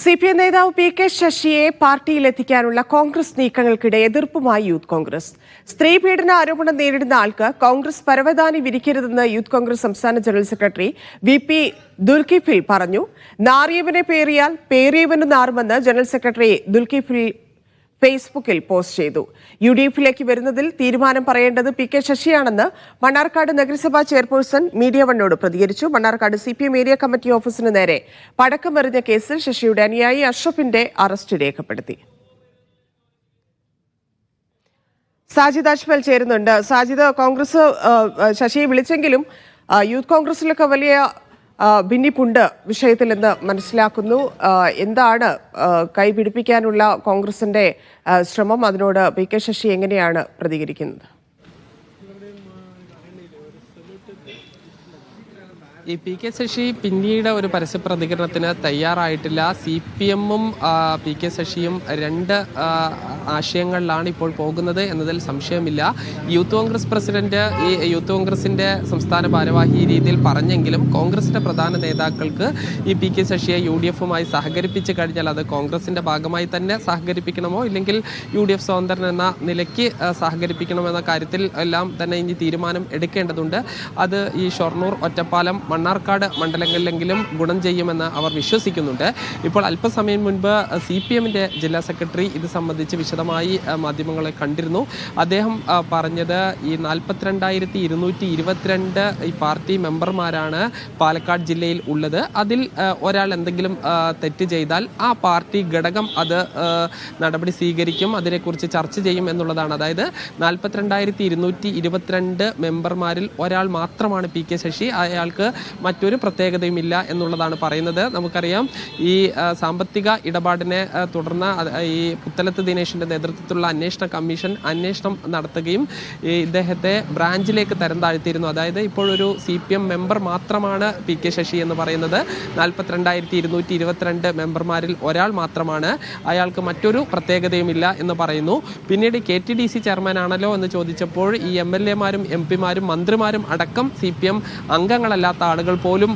CPM നേതാവ് P K. ശശിയെ പാർട്ടിയിലെത്തിക്കാനുള്ള Congress നീക്കങ്ങൾക്കിടെ എതിർപ്പുമായി youth Congress. സ്ത്രീ പീഡന ആരോപണം നേരിടുന്ന ആൾക്ക് കോൺഗ്രസ് പരവതാനി വിരിക്കരുതെന്ന് യൂത്ത് കോൺഗ്രസ് സംസ്ഥാന ജനറൽ സെക്രട്ടറി വി.പി. ദുൽകിഫിൽ പറഞ്ഞു. നാറിയവനെ പേറിയാൽ പേറിയവന് നാറുമെന്ന് ജനറൽ സെക്രട്ടറി ദുൽകിഫിൽ ഫേസ്ബുക്കിൽ പോസ്റ്റ് ചെയ്തു. UDF-ലേക്ക് വരുന്നതിൽ തീരുമാനം പറയേണ്ടത് പി.കെ. ശശിയാണെന്ന് മണ്ണാർക്കാട് നഗരസഭാ ചെയർപേഴ്സൺ മീഡിയ വണ്ണോട് പ്രതികരിച്ചു. മണ്ണാർക്കാട് CPM ഏരിയ കമ്മിറ്റി ഓഫീസിന് നേരെ പടക്കമെറിഞ്ഞ കേസിൽ ശശിയുടെ അനുയായി അഷ്റഫിന്റെ അറസ്റ്റ് രേഖപ്പെടുത്തി. സാജിദ് അജ്മൽ ചേരുന്നുണ്ട്. സാജിദ്, കോൺഗ്രസ് ശശിയെ വിളിച്ചെങ്കിലും യൂത്ത് കോൺഗ്രസിലൊക്കെ വലിയ ഭിന്നിപ്പുണ്ട് വിഷയത്തിൽ എന്ന് മനസ്സിലാക്കുന്നു. എന്താണ് കൈപിടിപ്പിക്കാനുള്ള കോൺഗ്രസിന്റെ ശ്രമം? അതിനോട് പി.കെ. ശശി എങ്ങനെയാണ് പ്രതികരിക്കുന്നത്? ഈ പി.കെ. ശശി പിന്നീട് ഒരു പരസ്യ പ്രതികരണത്തിന് തയ്യാറായിട്ടില്ല. CPM-ഉം പി.കെ. ശശിയും രണ്ട് ആശയങ്ങളിലാണ് ഇപ്പോൾ പോകുന്നത് എന്നതിൽ സംശയമില്ല. യൂത്ത് കോൺഗ്രസ് പ്രസിഡന്റ് ഈ യൂത്ത് കോൺഗ്രസിന്റെ സംസ്ഥാന ഭാരവാഹി രീതിയിൽ പറഞ്ഞെങ്കിലും കോൺഗ്രസിന്റെ പ്രധാന നേതാക്കൾക്ക് ഈ പി.കെ. ശശിയെ UDF-ഉമായി സഹകരിപ്പിച്ച് കഴിഞ്ഞാൽ അത് കോൺഗ്രസിന്റെ ഭാഗമായി തന്നെ സഹകരിപ്പിക്കണമോ ഇല്ലെങ്കിൽ UDF സ്വതന്ത്രൻ എന്ന നിലയ്ക്ക് സഹകരിപ്പിക്കണമെന്ന കാര്യത്തിൽ എല്ലാം തന്നെ ഇനി തീരുമാനം എടുക്കേണ്ടതുണ്ട്. അത് ഈ ഷൊർണൂർ, ഒറ്റപ്പാലം, മണ്ണാർക്കാട് മണ്ഡലങ്ങളിലെങ്കിലും ഗുണം ചെയ്യുമെന്ന് അവർ വിശ്വസിക്കുന്നുണ്ട്. ഇപ്പോൾ അല്പസമയം മുൻപ് CPM-ന്റെ ജില്ലാ സെക്രട്ടറി ഇത് സംബന്ധിച്ച് വിശദമായി മാധ്യമങ്ങളെ കണ്ടിരുന്നു. അദ്ദേഹം പറഞ്ഞത് ഈ 42,222 ഈ പാർട്ടി മെമ്പർമാരാണ് പാലക്കാട് ജില്ലയിൽ ഉള്ളത്. അതിൽ ഒരാൾ എന്തെങ്കിലും തെറ്റ് ചെയ്താൽ ആ പാർട്ടി ഘടകം അത് നടപടി സ്വീകരിക്കും, അതിനെക്കുറിച്ച് ചർച്ച ചെയ്യും എന്നുള്ളതാണ്. അതായത് 42,222 മെമ്പർമാരിൽ ഒരാൾ മാത്രമാണ് പി.കെ. ശശി. അയാൾക്ക് മറ്റൊരു പ്രത്യേകതയും ഇല്ല എന്നുള്ളതാണ് പറയുന്നത്. നമുക്കറിയാം, ഈ സാമ്പത്തിക ഇടപാടിനെ തുടർന്ന് ഈ പുത്തലത്ത് ദിനേശിന്റെ നേതൃത്വത്തിലുള്ള അന്വേഷണ കമ്മീഷൻ അന്വേഷണം നടത്തുകയും ഇദ്ദേഹത്തെ ബ്രാഞ്ചിലേക്ക് തരം താഴ്ത്തിയിരുന്നു. അതായത് ഇപ്പോഴൊരു CPM മെമ്പർ മാത്രമാണ് പി.കെ. ശശി എന്ന് പറയുന്നത്. 42,222 മെമ്പർമാരിൽ ഒരാൾ മാത്രമാണ്. അയാൾക്ക് മറ്റൊരു പ്രത്യേകതയുമില്ല എന്ന് പറയുന്നു. പിന്നീട് KTDC ചെയർമാൻ ആണല്ലോ എന്ന് ചോദിച്ചപ്പോൾ ഈ MLA-മാരും MP-മാരും മന്ത്രിമാരും അടക്കം CPM അംഗങ്ങളല്ലാത്ത ആളുകൾ പോലും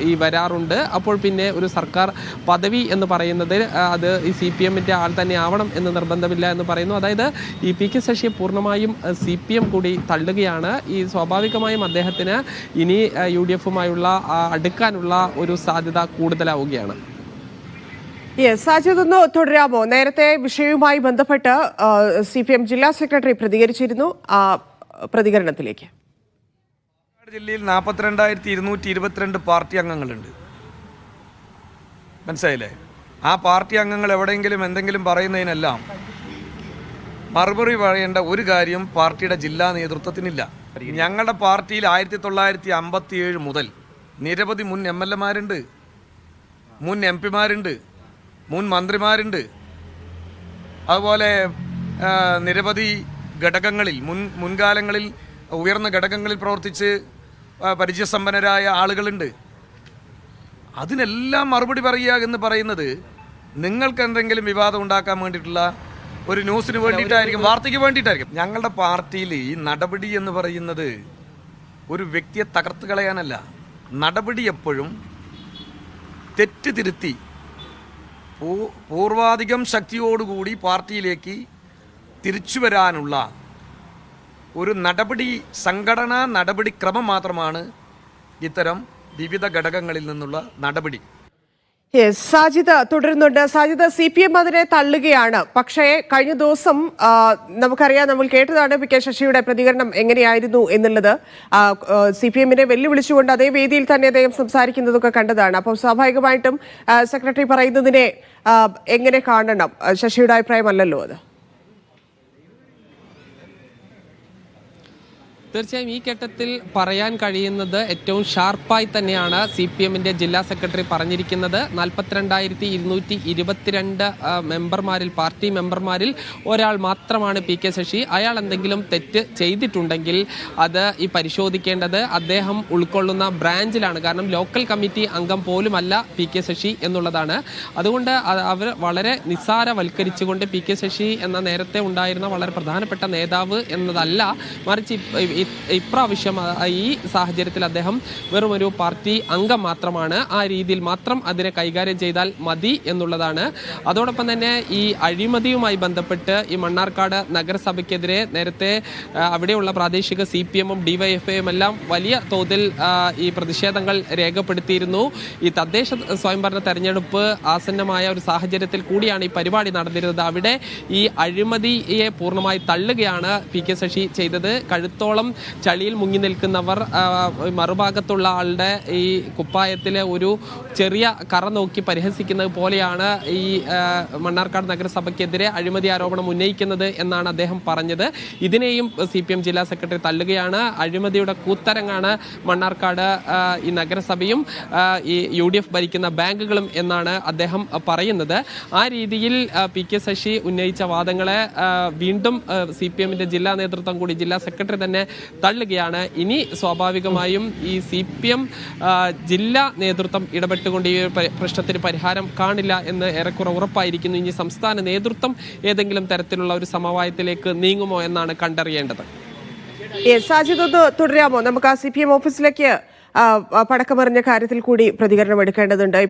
ഈ വരാറുണ്ട്. അപ്പോൾ പിന്നെ ഒരു സർക്കാർ പദവി എന്ന് പറയുന്നത് അത് ഈ CPM-ന്റെ ആൾ തന്നെ ആവണം എന്ന് നിർബന്ധമില്ല എന്ന് പറയുന്നു. അതായത് ഈ പി.കെ. ശശിയെ പൂർണ്ണമായും CPM കൂടി തള്ളുകയാണ്. ഈ സ്വാഭാവികമായും അദ്ദേഹത്തിന് ഇനി UDF-ഉമായുള്ള അടുക്കാനുള്ള ഒരു സാധ്യത കൂടുതലാവുകയാണ്. സാജിദ്, ഒന്ന് തുടരാമോ? നേരത്തെ വിഷയവുമായി ബന്ധപ്പെട്ട് CPM ജില്ലാ സെക്രട്ടറി പ്രതികരിച്ചിരുന്നു. പ്രതികരണത്തിലേക്ക്. ജില്ലയിൽ 42,222 പാർട്ടി അംഗങ്ങളുണ്ട്. മനസ്സിലായില്ലേ? ആ പാർട്ടി അംഗങ്ങൾ എവിടെയെങ്കിലും എന്തെങ്കിലും പറയുന്നതിനെല്ലാം മറുപടി പറയേണ്ട ഒരു കാര്യം പാർട്ടിയുടെ ജില്ലാ നേതൃത്വത്തിനില്ല. ഞങ്ങളുടെ പാർട്ടിയിൽ 1957 മുതൽ നിരവധി മുൻ MLA-മാരുണ്ട്, മുൻ MP-മാരുണ്ട്, മുൻ മന്ത്രിമാരുണ്ട്. അതുപോലെ നിരവധി ഘടകങ്ങളിൽ മുൻകാലങ്ങളിൽ ഉയർന്ന ഘടകങ്ങളിൽ പ്രവർത്തിച്ച് പരിചയസമ്പന്നരായ ആളുകളുണ്ട്. അതിനെല്ലാം മറുപടി പറയുക എന്ന് പറയുന്നത് നിങ്ങൾക്ക് എന്തെങ്കിലും വിവാദം ഉണ്ടാക്കാൻ വേണ്ടിയിട്ടുള്ള ഒരു ന്യൂസിന് വേണ്ടിയിട്ടായിരിക്കും, വാർത്തയ്ക്ക് വേണ്ടിയിട്ടായിരിക്കും. ഞങ്ങളുടെ പാർട്ടിയിൽ ഈ നടപടി എന്ന് പറയുന്നത് ഒരു വ്യക്തിയെ തകർത്ത് കളയാനല്ല. നടപടി എപ്പോഴും തെറ്റ് തിരുത്തി പൂർവാധികം ശക്തിയോടുകൂടി പാർട്ടിയിലേക്ക് തിരിച്ചു വരാനുള്ള ഒരു നടപടി സംഘടനാ നടപടിക്രമം മാത്രമാണ് ഇത്തരം വിവിധ ഘടകങ്ങളിൽ നിന്നുള്ള നടപടി. സാജിദ് തുടരുന്നുണ്ട്. സാജിദ്, CPM അതിനെ തള്ളുകയാണ്. പക്ഷേ കഴിഞ്ഞ ദിവസം നമുക്കറിയാം, നമ്മൾ കേട്ടതാണ് പി.കെ. ശശിയുടെ പ്രതികരണം എങ്ങനെയായിരുന്നു എന്നുള്ളത്. CPM-നെ വെല്ലുവിളിച്ചുകൊണ്ട് അതേ വേദിയിൽ തന്നെ അദ്ദേഹം സംസാരിക്കുന്നതൊക്കെ കണ്ടതാണ്. അപ്പോൾ സ്വാഭാവികമായിട്ടും സെക്രട്ടറി പറയുന്നതിനെ എങ്ങനെ കാണണം? ശശിയുടെ അഭിപ്രായമല്ലല്ലോ അത്. തീർച്ചയായും ഈ ഘട്ടത്തിൽ പറയാൻ കഴിയുന്നത് ഏറ്റവും ഷാർപ്പായി തന്നെയാണ് CPM-ന്റെ ജില്ലാ സെക്രട്ടറി പറഞ്ഞിരിക്കുന്നത്. 42,222 മെമ്പർമാരിൽ, പാർട്ടി മെമ്പർമാരിൽ ഒരാൾ മാത്രമാണ് പി.കെ. ശശി. അയാൾ എന്തെങ്കിലും തെറ്റ് ചെയ്തിട്ടുണ്ടെങ്കിൽ അത് ഈ പരിശോധിക്കേണ്ടത് അദ്ദേഹം ഉൾക്കൊള്ളുന്ന ബ്രാഞ്ചിലാണ്. കാരണം ലോക്കൽ കമ്മിറ്റി അംഗം പോലുമല്ല പി.കെ. ശശി എന്നുള്ളതാണ്. അതുകൊണ്ട് അവർ വളരെ നിസ്സാരവൽക്കരിച്ചുകൊണ്ട് പി.കെ. ശശി എന്ന നേരത്തെ ഉണ്ടായിരുന്ന വളരെ പ്രധാനപ്പെട്ട നേതാവ് എന്നതല്ല, മറിച്ച് ഈ ഇപ്രാവശ്യം ഈ സാഹചര്യത്തിൽ അദ്ദേഹം വെറും ഒരു പാർട്ടി അംഗം മാത്രമാണ്. ആ രീതിയിൽ മാത്രം അതിനെ കൈകാര്യം ചെയ്താൽ മതി എന്നുള്ളതാണ്. അതോടൊപ്പം തന്നെ ഈ അഴിമതിയുമായി ബന്ധപ്പെട്ട് ഈ മണ്ണാർക്കാട് നഗരസഭയ്ക്കെതിരെ നേരത്തെ അവിടെയുള്ള പ്രാദേശിക CPM-ഉം DYFI-യും എല്ലാം വലിയ തോതിൽ ഈ പ്രതിഷേധങ്ങൾ രേഖപ്പെടുത്തിയിരുന്നു. ഈ തദ്ദേശ സ്വയംഭരണ തെരഞ്ഞെടുപ്പ് ആസന്നമായ ഒരു സാഹചര്യത്തിൽ കൂടിയാണ് ഈ പരിപാടി നടന്നിരുന്നത്. അവിടെ ഈ അഴിമതിയെ പൂർണ്ണമായി തള്ളുകയാണ് PK ശശി ചെയ്തത്. കഴുത്തോളം ചളിയിൽ മുങ്ങി നിൽക്കുന്നവർ മറുഭാഗത്തുള്ള ആളുടെ ഈ കുപ്പായത്തിലെ ഒരു ചെറിയ കറ നോക്കി പരിഹസിക്കുന്നത് പോലെയാണ് ഈ മണ്ണാർക്കാട് നഗരസഭയ്ക്കെതിരെ അഴിമതി ആരോപണം ഉന്നയിക്കുന്നത് എന്നാണ് അദ്ദേഹം പറഞ്ഞത്. ഇതിനെയും CPM ജില്ലാ സെക്രട്ടറി തള്ളുകയാണ്. അഴിമതിയുടെ കൂത്തരങ്ങാണ് മണ്ണാർക്കാട് ഈ നഗരസഭയും ഈ UDF ഭരിക്കുന്ന ബാങ്കുകളും എന്നാണ് അദ്ദേഹം പറയുന്നത്. ആ രീതിയിൽ PK ശശി ഉന്നയിച്ച വാദങ്ങളെ വീണ്ടും CPM-ന്റെ ജില്ലാ നേതൃത്വം കൂടി ജില്ലാ സെക്രട്ടറി തന്നെ തള്ളുകയാണ്. ഇനി സ്വാഭാവികമായും ഈ CPM ജില്ലാ നേതൃത്വം ഇടപെട്ടുകൊണ്ട് ഈ പ്രശ്നത്തിന് പരിഹാരം കാണില്ല എന്ന് ഏറെക്കുറെ ഉറപ്പായിരിക്കുന്നു. ഇനി സംസ്ഥാന നേതൃത്വം ഏതെങ്കിലും തരത്തിലുള്ള ഒരു സമവായത്തിലേക്ക് നീങ്ങുമോ എന്നാണ് കണ്ടറിയേണ്ടത്. സാജിദ്, ഒന്ന് തുടരാമോ? നമുക്ക് ആ CPM ഓഫീസിലേക്ക് പടക്കമെറിഞ്ഞ കാര്യത്തിൽ കൂടി പ്രതികരണം എടുക്കേണ്ടതുണ്ട്.